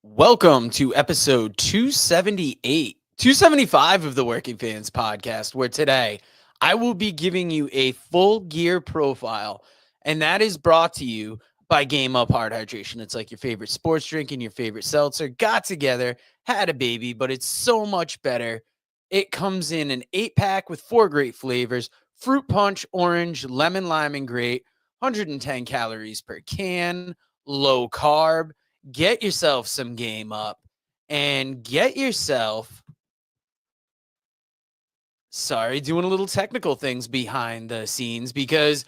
Welcome to episode 275 of the Working Fans podcast, where today I will be giving you a full gear profile, and that is brought to you by Game Up Hard Hydration. It's like your favorite sports drink and your favorite seltzer got together, had a baby, but it's so much better. It comes in an 8-pack with 4 great flavors: fruit punch, orange, lemon, lime, and grape, 110 calories per can, low carb. Get yourself some Game Up and get yourself, doing a little technical things behind the scenes because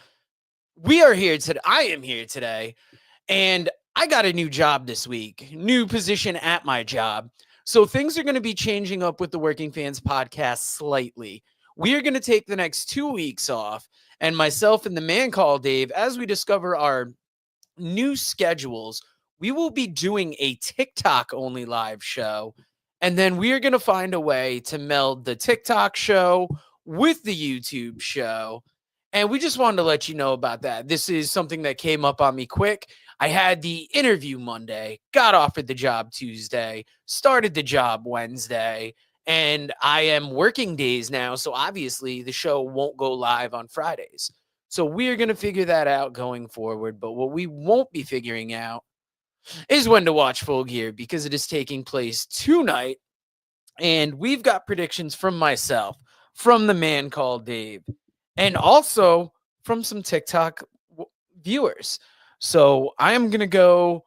we are here today. I am here today, and I got a new job this week, new position at my job. So things are going to be changing up with the Working Fans podcast slightly. We are going to take the next 2 weeks off, and myself and the man called Dave, as we discover our new schedules, we will be doing a TikTok only live show. And then we are going to find a way to meld the TikTok show with the YouTube show. And we just wanted to let you know about that. This is something that came up on me quick. I had the interview Monday, got offered the job Tuesday, started the job Wednesday, and I am working days now. So obviously the show won't go live on Fridays. So we are going to figure that out going forward. But what we won't be figuring out is when to watch Full Gear, because it is taking place tonight. And we've got predictions from myself, from the man called Dave, and also from some TikTok viewers. So we're going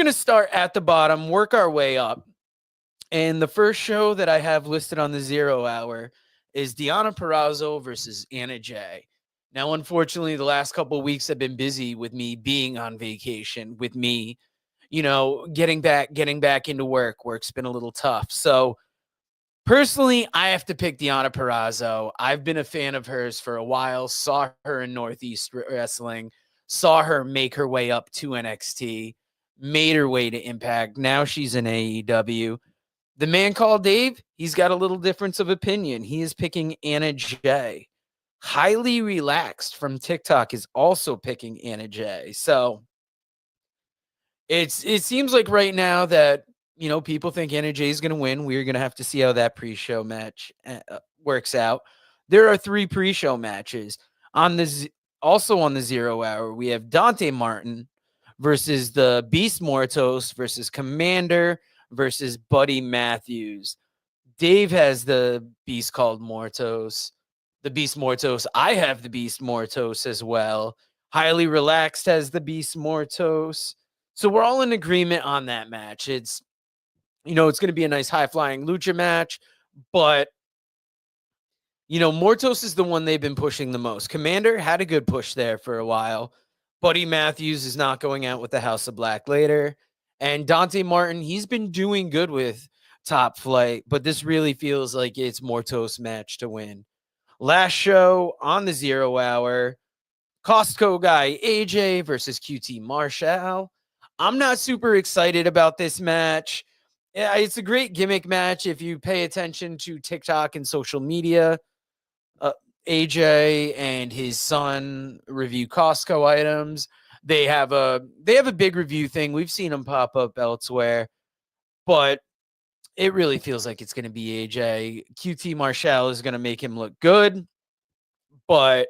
to start at the bottom, work our way up. And the first show that I have listed on the 0 hour is Deonna Purrazzo versus Anna Jay. Now, unfortunately, the last couple of weeks have been busy with me being on vacation, with me, getting back into work. Work's been a little tough. So personally, I have to pick Deonna Purrazzo. I've been a fan of hers for a while, saw her in Northeast Wrestling, saw her make her way up to NXT, made her way to Impact. Now she's in AEW. The man called Dave, he's got a little difference of opinion. He is picking Anna Jay. Highly Relaxed from TikTok is also picking Anna Jay. So it seems like right now that, people think Anna Jay is going to win. We're going to have to see how that pre-show match works out. There are 3 pre-show matches also on the 0 hour. We have Dante Martin versus the Beast Mortos versus Commander versus Buddy Matthews. Dave has the Beast called Mortos. The Beast Mortos. I have the Beast Mortos as well. Highly Relaxed has the Beast Mortos. So we're all in agreement on that match. It's going to be a nice high-flying lucha match, but, Mortos is the one they've been pushing the most. Commander had a good push there for a while. Buddy Matthews is not going out with the House of Black later. And Dante Martin, he's been doing good with Top Flight, but this really feels like it's Mortos' match to win. Last show on the 0 hour, Costco guy AJ versus QT Marshall. I'm not super excited about this match. Yeah, it's a great gimmick match if you pay attention to TikTok and social media. AJ and his son review Costco items. They have a big review thing. We've seen them pop up elsewhere, but it really feels like it's going to be AJ. QT Marshall is going to make him look good, but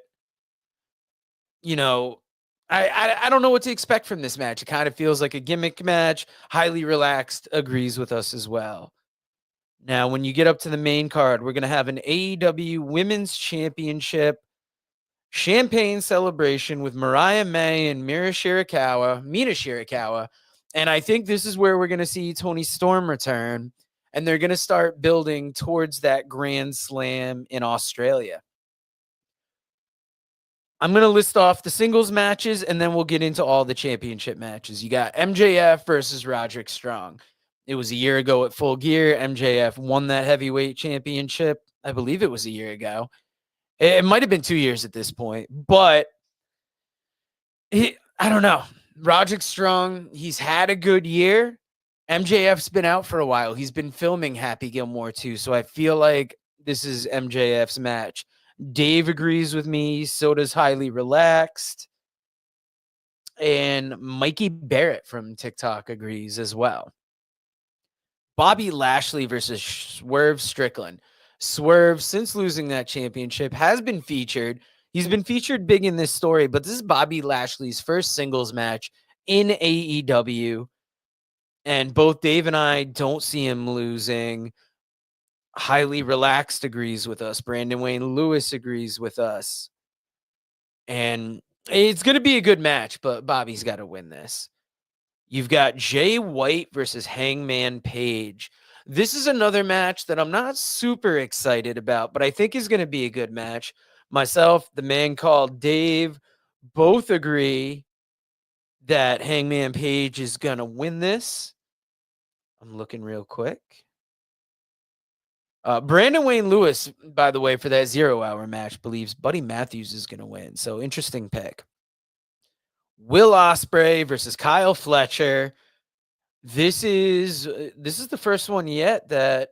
I don't know what to expect from this match. It kind of feels like a gimmick match. Highly Relaxed agrees with us as well. Now, when you get up to the main card, we're going to have an AEW Women's Championship champagne celebration with Mariah May and Mina Shirakawa. And I think this is where we're going to see Toni Storm return, and they're going to start building towards that Grand Slam in Australia. I'm going to list off the singles matches, and then we'll get into all the championship matches. You got MJF versus Roderick Strong. It was a year ago at Full Gear. MJF won that heavyweight championship. I believe it was a year ago. It might have been 2 years at this point, but I don't know. Roderick Strong, he's had a good year. MJF's been out for a while. He's been filming Happy Gilmore too, so I feel like this is MJF's match. Dave agrees with me. So does Highly Relaxed. And Mikey Barrett from TikTok agrees as well. Bobby Lashley versus Swerve Strickland. Swerve, since losing that championship, has been featured. He's been featured big in this story, but this is Bobby Lashley's first singles match in AEW. And both Dave and I don't see him losing. Highly Relaxed agrees with us. Brandon Wayne Lewis agrees with us. And it's going to be a good match, but Bobby's got to win this. You've got Jay White versus Hangman Page. This is another match that I'm not super excited about, but I think is going to be a good match. Myself, the man called Dave, both agree that Hangman Page is going to win this. I'm looking real quick. Brandon Wayne Lewis, by the way, for that 0 Hour match, believes Buddy Matthews is going to win. So interesting pick. Will Ospreay versus Kyle Fletcher. This is the first one yet that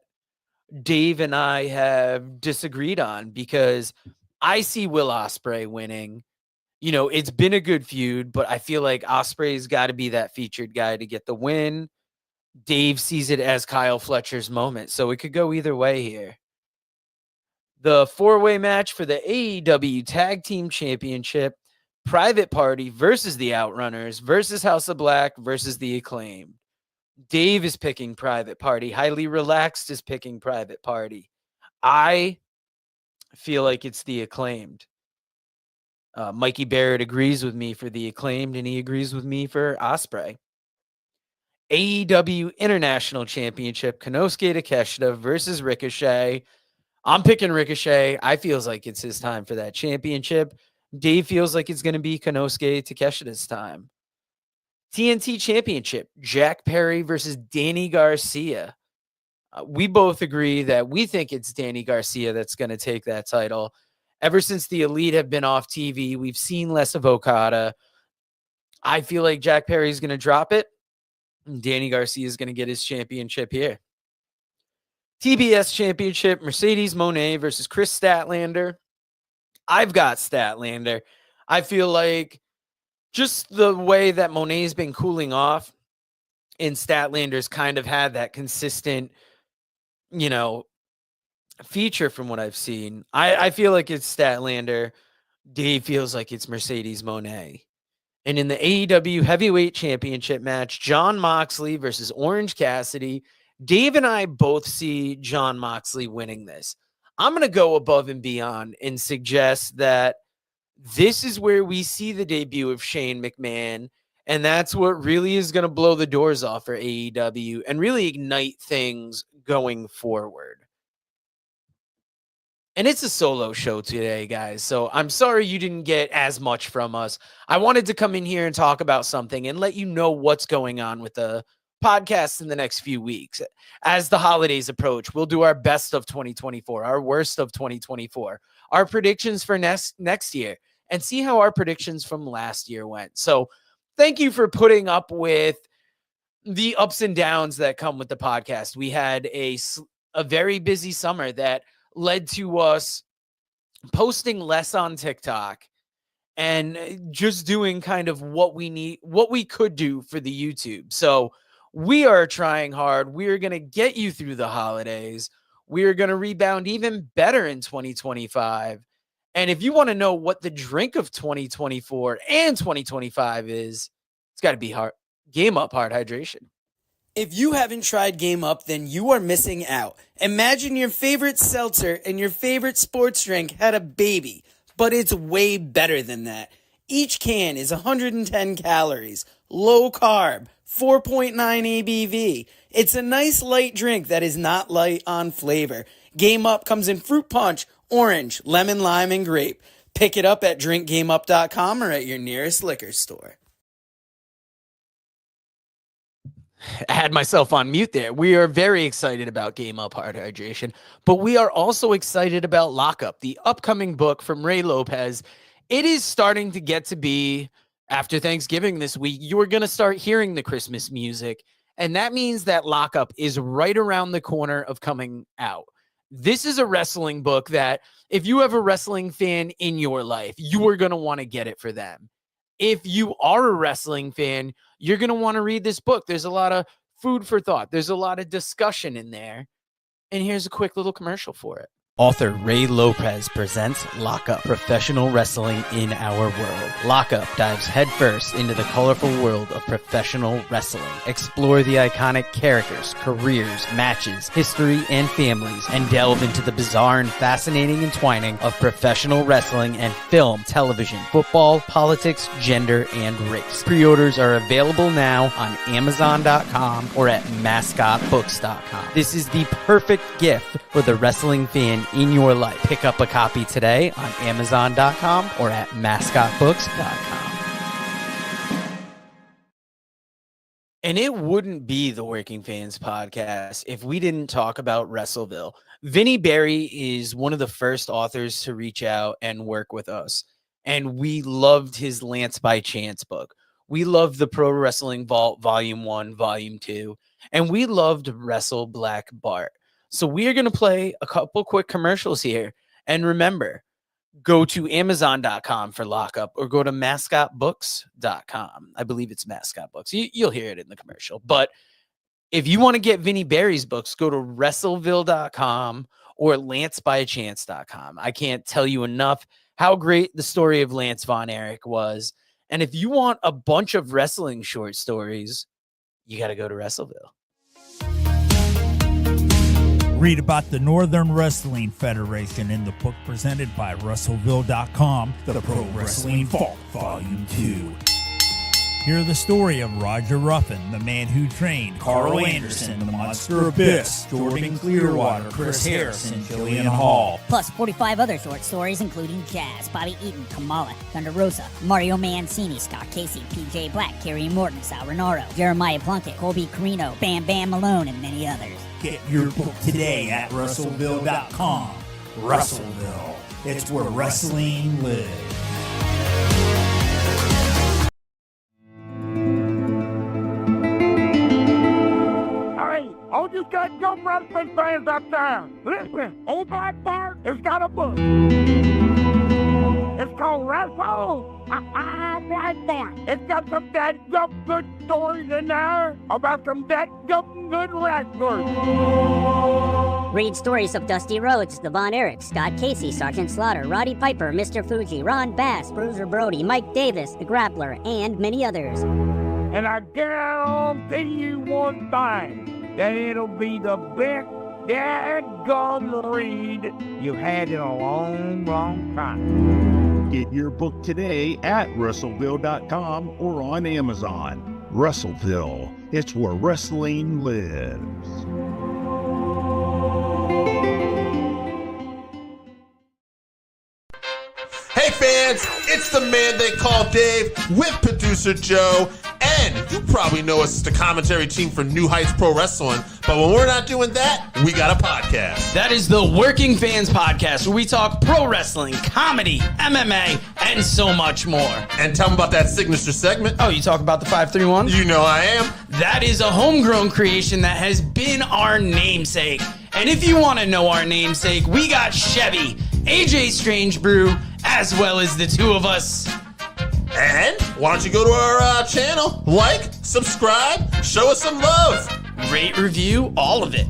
Dave and I have disagreed on, because I see Will Ospreay winning. You know, it's been a good feud, but I feel like Ospreay's got to be that featured guy to get the win. Dave sees it as Kyle Fletcher's moment, so it could go either way here. The 4-way match for the AEW Tag Team Championship, Private Party versus the Outrunners versus House of Black versus the Acclaimed. Dave is picking Private Party. Highly Relaxed is picking Private Party. I feel like it's the Acclaimed. Mikey Barrett agrees with me for the Acclaimed, and he agrees with me for Ospreay. AEW International Championship, Konosuke Takeshita versus Ricochet. I'm picking Ricochet. I feels like it's his time for that championship. Dave feels like it's going to be Konosuke Takeshita's time. TNT Championship, Jack Perry versus Danny Garcia. We both agree that we think it's Danny Garcia that's going to take that title. Ever since the Elite have been off TV, we've seen less of Okada. I feel like Jack Perry's going to drop it. Danny Garcia is going to get his championship here. TBS Championship, Mercedes Moné versus Chris Statlander. I've got Statlander. I feel like just the way that Moné's been cooling off, and Statlander's kind of had that consistent, feature from what I've seen. I feel like it's Statlander. Dave feels like it's Mercedes Moné. And in the AEW Heavyweight Championship match, Jon Moxley versus Orange Cassidy. Dave and I both see Jon Moxley winning this. I'm going to go above and beyond and suggest that this is where we see the debut of Shane McMahon, and that's what really is going to blow the doors off for AEW and really ignite things going forward. And it's a solo show today, guys, so I'm sorry you didn't get as much from us. I wanted to come in here and talk about something and let you know what's going on with the podcast in the next few weeks. As the holidays approach, we'll do our best of 2024, our worst of 2024, our predictions for next year, and see how our predictions from last year went. So thank you for putting up with the ups and downs that come with the podcast. We had a very busy summer that led to us posting less on TikTok and just doing kind of what we could do for the YouTube. So we are trying hard. We are going to get you through the holidays. We are going to rebound even better in 2025. And if you want to know what the drink of 2024 and 2025 is, it's got to be Game Up Hard Hydration. If you haven't tried Game Up, then you are missing out. Imagine your favorite seltzer and your favorite sports drink had a baby, but it's way better than that. Each can is 110 calories, low carb, 4.9 ABV. It's a nice light drink that is not light on flavor. Game Up comes in fruit punch, orange, lemon, lime, and grape. Pick it up at drinkgameup.com or at your nearest liquor store. I had myself on mute there. We are very excited about Game Up Hard Hydration, but we are also excited about Lockup, the upcoming book from Ray Lopez. It is starting to get to be, after Thanksgiving this week, you're going to start hearing the Christmas music, and that means that Lockup is right around the corner of coming out. This is a wrestling book that if you have a wrestling fan in your life, you are going to want to get it for them. If you are a wrestling fan, you're going to want to read this book. There's a lot of food for thought. There's a lot of discussion in there. And here's a quick little commercial for it. Author Ray Lopez presents Lockup, professional wrestling in our world. Lockup dives headfirst into the colorful world of professional wrestling. Explore the iconic characters, careers, matches, history, and families, and delve into the bizarre and fascinating entwining of professional wrestling and film, television, football, politics, gender, and race. Pre-orders are available now on Amazon.com or at MascotBooks.com. This is the perfect gift for the wrestling fan in your life. Pick up a copy today on Amazon.com or at MascotBooks.com. And it wouldn't be the Working Fans podcast if we didn't talk about WrestleVille. Vinny Berry is one of the first authors to reach out and work with us. And we loved his Lance by Chance book. We loved the Pro Wrestling Vault Volume 1, Volume 2. And we loved Wrestle Black Bart. So we are going to play a couple quick commercials here. And remember, go to Amazon.com for Lockup or go to MascotBooks.com. I believe it's Mascot Books. You'll hear it in the commercial. But if you want to get Vinny Berry's books, go to WrestleVille.com or LanceByChance.com. I can't tell you enough how great the story of Lance Von Erich was. And if you want a bunch of wrestling short stories, you got to go to WrestleVille. Read about the Northern Wrestling Federation in the book presented by WrestleVille.com, The Pro Wrestling Vault, Volume 2. Hear the story of Roger Ruffin, the man who trained Carl Anderson, the Monster Abyss, Jordan Clearwater, Chris Harris, and Jillian Hall. Plus 45 other short stories including Jazz, Bobby Eaton, Kamala, Thunder Rosa, Mario Mancini, Scott Casey, PJ Black, Kerry Morton, Sal Renaro, Jeremiah Plunkett, Colby Carino, Bam Bam Malone, and many others. Get your book today at WrestleVille.com. Russellville. It's where wrestling lives. All you got young wrestling fans out there, listen, Old Black Bart has got a book. It's called Wrestle Black Bart. It's got some dead good stories in there about some dead good wrestlers. Read stories of Dusty Rhodes, the Von Erich, Scott Casey, Sergeant Slaughter, Roddy Piper, Mr. Fuji, Ron Bass, Bruiser Brody, Mike Davis, the Grappler, and many others. And I guarantee you one thing, that it'll be the best dadgum read you've had in a long time. Get your book today at Russellville.com or on Amazon. Russellville, it's where wrestling lives. Hey fans, it's the man they call Dave with producer Joe. And you probably know us as the commentary team for New Heights Pro Wrestling, but when we're not doing that, we got a podcast. That is the Working Fans Podcast, where we talk pro wrestling, comedy, MMA, and so much more. And tell them about that signature segment. Oh, you talk about the 531? You know I am. That is a homegrown creation that has been our namesake. And if you want to know our namesake, we got Chevy, AJ Strange Brew, as well as the two of us. And why don't you go to our channel, like, subscribe, show us some love. Rate, review, all of it.